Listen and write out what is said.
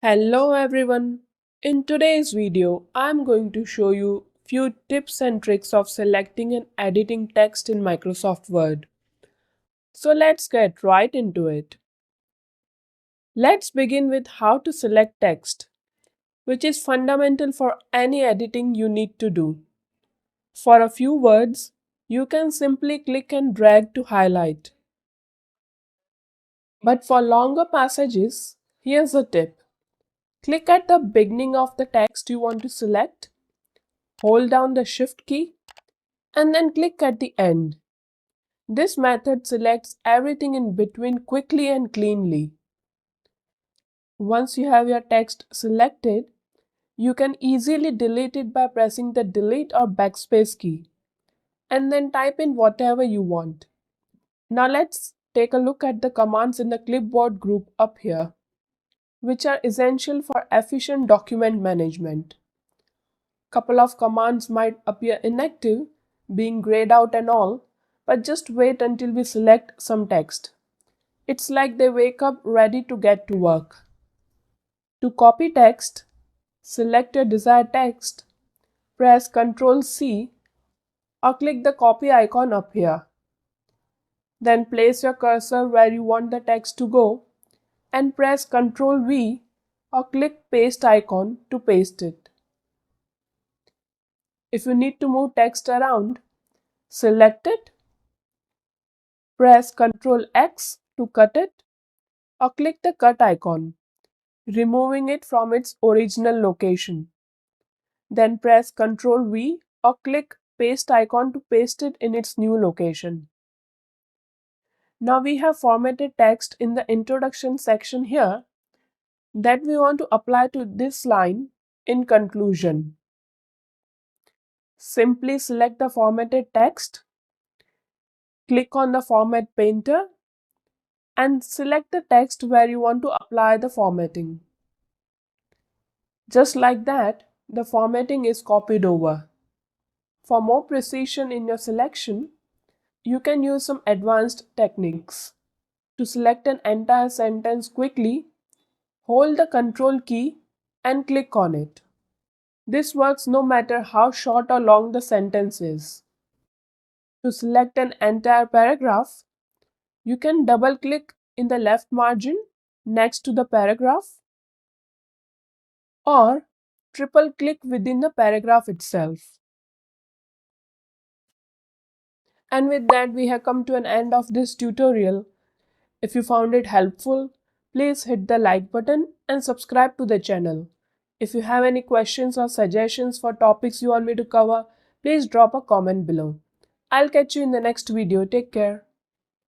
Hello everyone. In today's video, I'm going to show you few tips and tricks of selecting and editing text in Microsoft Word. So let's get right into it. Let's begin with how to select text, which is fundamental for any editing you need to do. For a few words, you can simply click and drag to highlight. But for longer passages, here's a tip. Click at the beginning of the text you want to select, hold down the Shift key, and then click at the end. This method selects everything in between quickly and cleanly. Once you have your text selected, you can easily delete it by pressing the delete or backspace key and then type in whatever you want. Now let's take a look at the commands in the clipboard group up here, which are essential for efficient document management. Couple of commands might appear inactive, being grayed out and all, but just wait until we select some text. It's like they wake up ready to get to work. To copy text, select your desired text, press Ctrl C or click the copy icon up here. Then place your cursor where you want the text to go and press Ctrl V or click paste icon to paste it. If you need to move text around, select it, press Ctrl X to cut it or click the cut icon, removing it from its original location. Then press Ctrl V or click paste icon to paste it in its new location. Now we have formatted text in the introduction section here that we want to apply to this line in conclusion. Simply select the formatted text, click on the format painter and select the text where you want to apply the formatting. Just like that, the formatting is copied over. For more precision in your selection, you can use some advanced techniques. To select an entire sentence quickly, hold the Ctrl key and click on it. This works no matter how short or long the sentence is. To select an entire paragraph, you can double-click in the left margin next to the paragraph or triple-click within the paragraph itself. And with that, we have come to an end of this tutorial. If you found it helpful, please hit the like button and subscribe to the channel. If you have any questions or suggestions for topics you want me to cover, please drop a comment below. I'll catch you in the next video. Take care.